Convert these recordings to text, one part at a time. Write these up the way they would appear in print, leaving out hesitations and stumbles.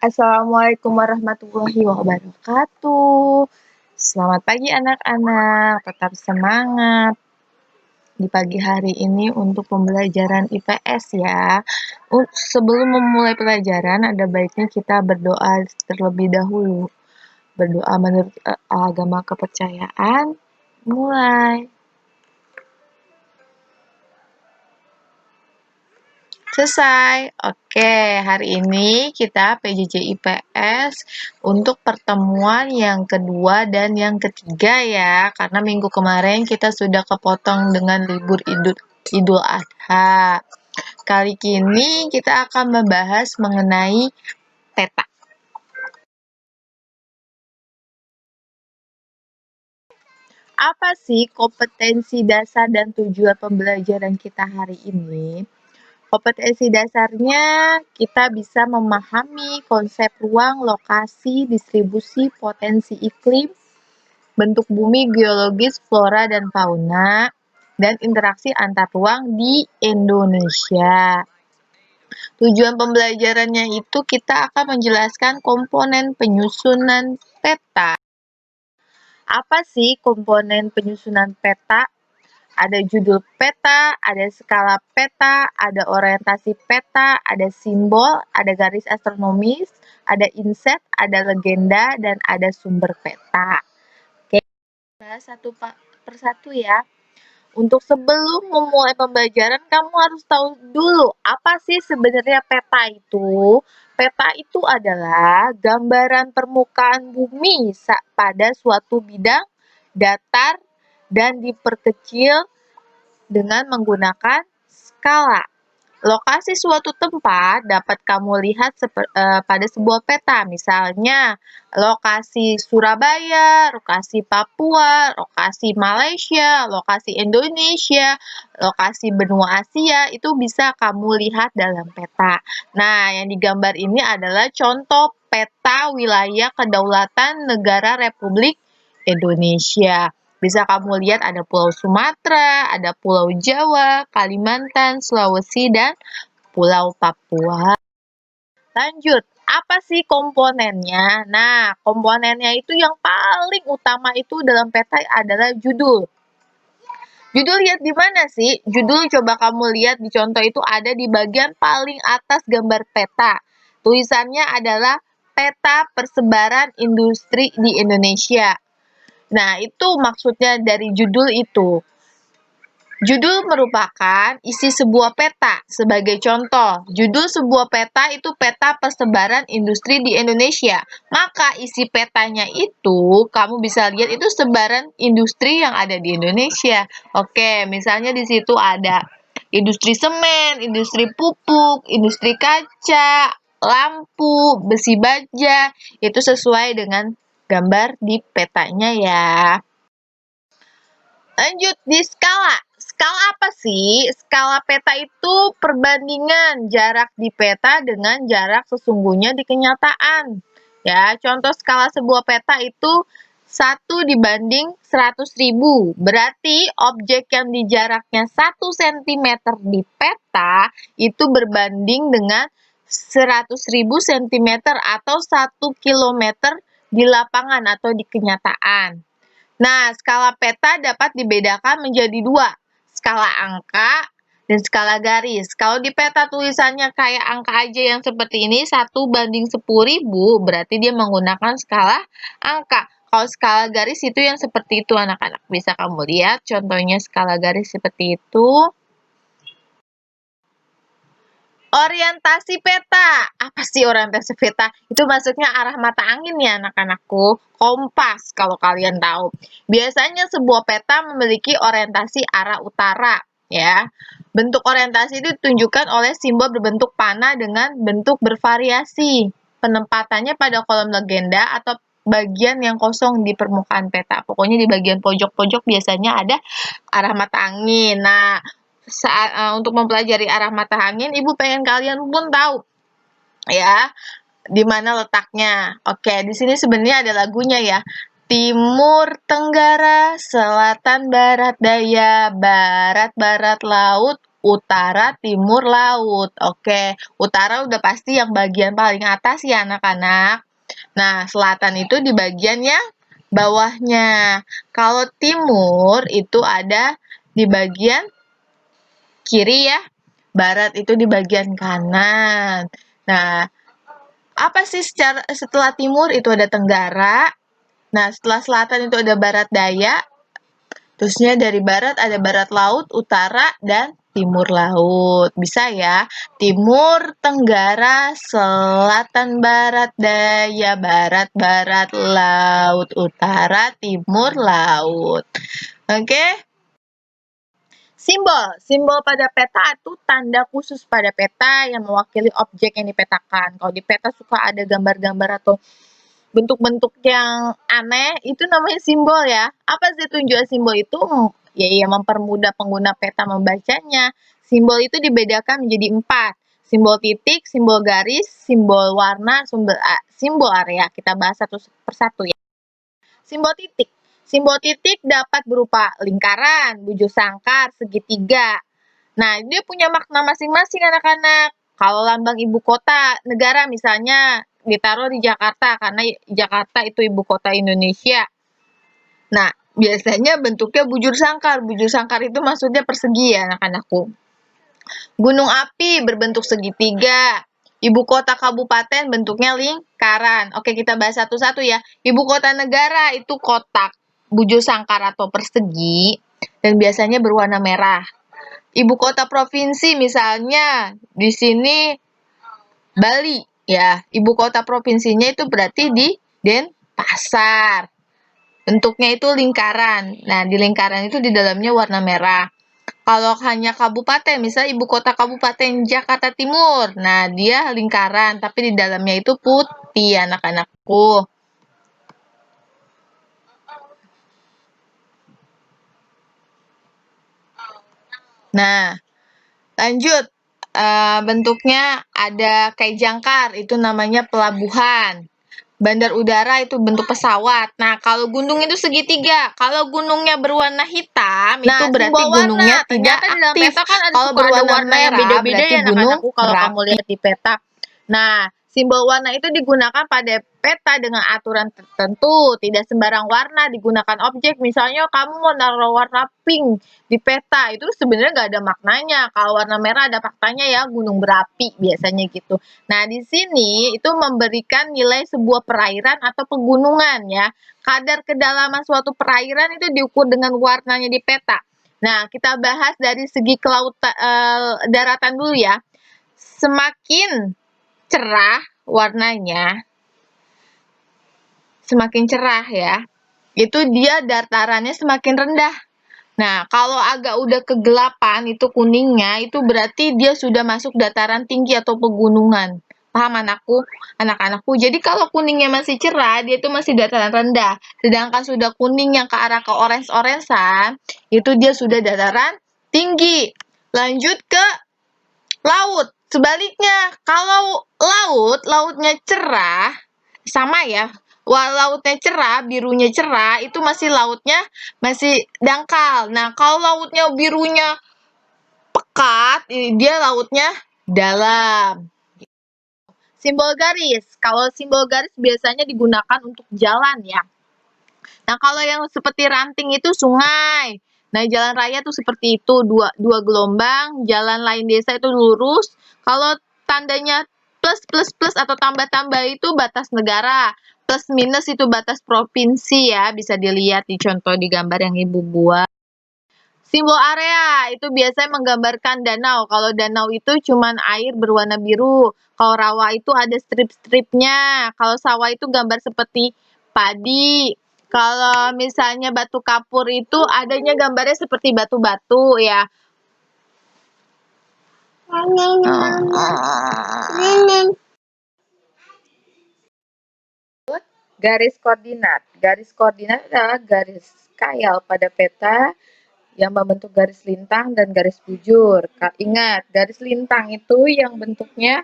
Assalamualaikum warahmatullahi wabarakatuh. Selamat pagi anak-anak, tetap semangat di pagi hari ini untuk pembelajaran IPS ya. Sebelum memulai pelajaran, ada baiknya kita berdoa terlebih dahulu. Berdoa menurut agama kepercayaan. Mulai. Selesai. Oke, hari ini kita PJJ IPS untuk pertemuan yang kedua dan yang ketiga ya. Karena minggu kemarin kita sudah kepotong dengan libur Idul Adha. Kali ini kita akan membahas mengenai peta. Apa sih kompetensi dasar dan tujuan pembelajaran kita hari ini? Kompetensi dasarnya kita bisa memahami konsep ruang, lokasi, distribusi, potensi iklim, bentuk bumi, geologis, flora dan fauna, dan interaksi antar ruang di Indonesia. Tujuan pembelajarannya itu kita akan menjelaskan komponen penyusunan peta. Apa sih komponen penyusunan peta? Ada judul peta, ada skala peta, ada orientasi peta, ada simbol, ada garis astronomis, ada inset, ada legenda, dan ada sumber peta. Oke, bahas satu persatu ya. Untuk sebelum memulai pembelajaran, kamu harus tahu dulu apa sih sebenarnya peta itu. Peta itu adalah gambaran permukaan bumi pada suatu bidang datar dan diperkecil dengan menggunakan skala. Lokasi suatu tempat dapat kamu lihat pada sebuah peta, misalnya lokasi Surabaya, lokasi Papua, lokasi Malaysia, lokasi Indonesia, lokasi benua Asia, itu bisa kamu lihat dalam peta. Nah, yang digambar ini adalah contoh peta wilayah kedaulatan negara Republik Indonesia. Bisa kamu lihat ada Pulau Sumatera, ada Pulau Jawa, Kalimantan, Sulawesi, dan Pulau Papua. Lanjut, apa sih komponennya? Nah, komponennya itu yang paling utama itu dalam peta adalah judul. Judul lihat di mana sih? Judul coba kamu lihat di contoh itu ada di bagian paling atas gambar peta. Tulisannya adalah peta persebaran industri di Indonesia. Nah, itu maksudnya dari judul itu. Judul merupakan isi sebuah peta. Sebagai contoh, judul sebuah peta itu peta persebaran industri di Indonesia. Maka isi petanya itu, kamu bisa lihat itu sebaran industri yang ada di Indonesia. Oke, misalnya di situ ada industri semen, industri pupuk, industri kaca, lampu, besi baja. Itu sesuai dengan gambar di petanya ya. Lanjut di skala. Skala apa sih? Skala peta itu perbandingan jarak di peta dengan jarak sesungguhnya di kenyataan. Ya, contoh skala sebuah peta itu 1 dibanding 100.000. Berarti objek yang di jaraknya 1 cm di peta itu berbanding dengan 100.000 cm atau 1 km di lapangan atau di kenyataan. Nah, skala peta dapat dibedakan menjadi 2, skala angka dan skala garis. Kalau di peta tulisannya kayak angka aja yang seperti ini, 1/10.000, berarti dia menggunakan skala angka. Kalau skala garis itu yang seperti itu anak-anak. Bisa kamu lihat contohnya skala garis seperti itu. Orientasi peta. Apa sih orientasi peta? Itu maksudnya arah mata angin ya anak-anakku. Kompas kalau kalian tahu. Biasanya sebuah peta memiliki orientasi arah utara ya. Bentuk orientasi itu ditunjukkan oleh simbol berbentuk panah dengan bentuk bervariasi. Penempatannya pada kolom legenda atau bagian yang kosong di permukaan peta. Pokoknya di bagian pojok-pojok biasanya ada arah mata angin. Nah, untuk mempelajari arah mata angin, Ibu pengen kalian pun tahu ya di mana letaknya. Oke, di sini sebenarnya ada lagunya ya. Timur Tenggara, Selatan Barat Daya, Barat Barat Laut, utara, timur, laut. Oke, utara udah pasti yang bagian paling atas ya anak-anak. Nah, selatan itu di bagian yang bawahnya. Kalau timur itu ada di bagian kiri ya. Barat itu di bagian kanan. Nah, apa sih setelah timur itu ada tenggara. Nah, setelah selatan itu ada barat daya. Terusnya dari barat ada barat laut, utara, dan timur laut. Bisa ya? Timur, tenggara, selatan, barat, daya, barat, barat, laut, utara, timur, laut. Oke? Simbol pada peta itu tanda khusus pada peta yang mewakili objek yang dipetakan. Kalau di peta suka ada gambar-gambar atau bentuk-bentuk yang aneh, itu namanya simbol ya. Apa sih tujuan simbol itu? Ya, mempermudah pengguna peta membacanya. Simbol itu dibedakan menjadi 4. Simbol titik, simbol garis, simbol warna, simbol area. Kita bahas satu persatu ya. Simbol titik. Simbol titik dapat berupa lingkaran, bujur sangkar, segitiga. Nah, dia punya makna masing-masing anak-anak. Kalau lambang ibu kota negara misalnya ditaruh di Jakarta karena Jakarta itu ibu kota Indonesia. Nah, biasanya bentuknya bujur sangkar. Bujur sangkar itu maksudnya persegi ya anak-anakku. Gunung api berbentuk segitiga. Ibu kota kabupaten bentuknya lingkaran. Oke, kita bahas satu-satu ya. Ibu kota negara itu kotak, bujur sangkar atau persegi, dan biasanya berwarna merah. Ibu kota provinsi misalnya di sini Bali ya. Ibu kota provinsinya itu berarti di Denpasar. Bentuknya itu lingkaran. Nah, di lingkaran itu di dalamnya warna merah. Kalau hanya kabupaten, misalnya ibu kota kabupaten Jakarta Timur. Nah, dia lingkaran, tapi di dalamnya itu putih, anak-anakku. Nah, lanjut. Bentuknya ada kayak jangkar, itu namanya pelabuhan. Bandar udara itu bentuk pesawat. Nah, kalau gunung itu segitiga. Kalau gunungnya berwarna hitam, itu berarti gunungnya tidak aktif. Kalau berwarna merah, berarti gunung kalau kamu berapi. lihat di peta. Nah, simbol warna itu digunakan pada peta dengan aturan tertentu. Tidak sembarang warna digunakan objek. Misalnya kamu mau naruh warna pink di peta, itu sebenarnya nggak ada maknanya. Kalau warna merah ada faktanya ya, gunung berapi biasanya gitu. Nah, di sini itu memberikan nilai sebuah perairan atau pegunungan ya. Kadar kedalaman suatu perairan itu diukur dengan warnanya di peta. Nah, kita bahas dari segi daratan dulu ya. Semakin cerah warnanya, semakin cerah ya, itu dia datarannya semakin rendah. Nah, kalau agak udah kegelapan itu kuningnya, itu berarti dia sudah masuk dataran tinggi atau pegunungan. Paham anak-anakku? Jadi kalau kuningnya masih cerah, dia itu masih dataran rendah. Sedangkan sudah kuning yang ke arah ke orange-orangean, itu dia sudah dataran tinggi. Lanjut ke laut. Sebaliknya, kalau lautnya cerah, sama ya. Lautnya cerah, birunya cerah, itu masih lautnya masih dangkal. Nah, kalau lautnya birunya pekat, dia lautnya dalam. Simbol garis. Kalau simbol garis biasanya digunakan untuk jalan ya. Nah, kalau yang seperti ranting itu sungai. Nah, jalan raya tuh seperti itu, dua gelombang, jalan lain desa itu lurus. Kalau tandanya plus atau tambah-tambah itu batas negara. Plus minus itu batas provinsi ya, bisa dilihat di contoh di gambar yang Ibu buat. Simbol area itu biasanya menggambarkan danau. Kalau danau itu cuman air berwarna biru. Kalau rawa itu ada strip-stripnya. Kalau sawah itu gambar seperti padi. Kalau misalnya batu kapur itu adanya gambarnya seperti batu-batu ya. Garis koordinat. Garis koordinat adalah garis skala pada peta yang membentuk garis lintang dan garis bujur. Ingat, garis lintang itu yang bentuknya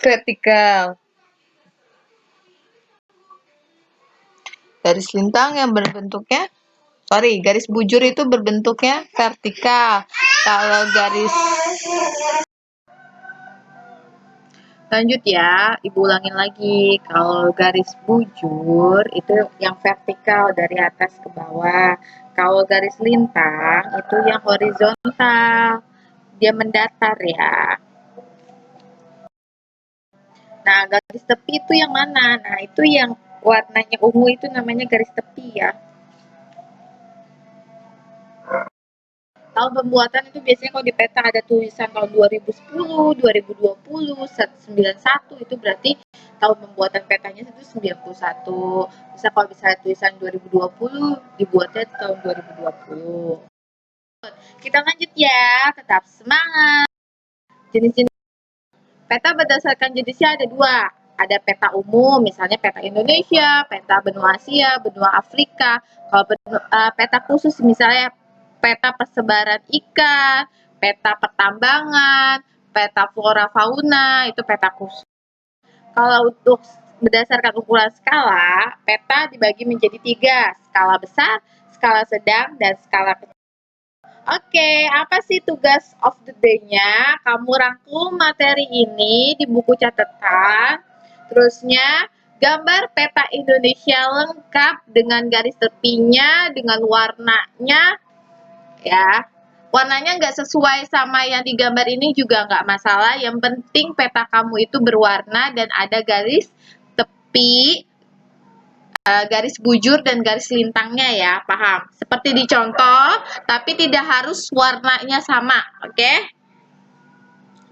vertikal. Garis lintang yang garis bujur itu berbentuknya vertikal. Kalau garis lanjut ya, Ibu ulangin lagi. Kalau garis bujur itu yang vertikal dari atas ke bawah. Kalau garis lintang itu yang horizontal. Dia mendatar ya. Nah, garis tepi itu yang mana? Nah, itu yang warnanya ungu itu namanya garis tepi ya. Tahun pembuatan itu biasanya kalau di peta ada tulisan tahun 2010, 2020, 91 itu berarti tahun pembuatan petanya itu 91. Bisa kalau misalnya tulisan 2020 dibuatnya tahun 2020. Kita lanjut ya, tetap semangat. Jenis-jenis peta berdasarkan jenisnya ada dua. Ada peta umum, misalnya peta Indonesia, peta benua Asia, benua Afrika. Kalau peta khusus misalnya peta persebaran ikan, peta pertambangan, peta flora fauna, itu peta khusus. Kalau untuk berdasarkan ukuran skala, peta dibagi menjadi 3, skala besar, skala sedang, dan skala kecil. Oke, apa sih tugas of the day-nya? Kamu rangkum materi ini di buku catatan. Terusnya, gambar peta Indonesia lengkap dengan garis tepinya, dengan warnanya, ya. Warnanya nggak sesuai sama yang digambar ini juga nggak masalah. Yang penting peta kamu itu berwarna dan ada garis tepi, garis bujur dan garis lintangnya ya, paham? Seperti di contoh, tapi tidak harus warnanya sama, oke?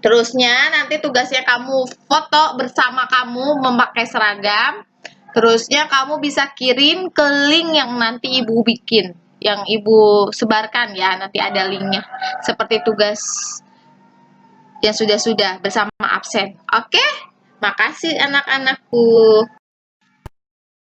Terusnya nanti tugasnya kamu foto bersama kamu memakai seragam. Terusnya kamu bisa kirim ke link yang nanti Ibu bikin, yang Ibu sebarkan ya, nanti ada linknya. Seperti tugas yang sudah-sudah bersama absen. Oke? Makasih anak-anakku.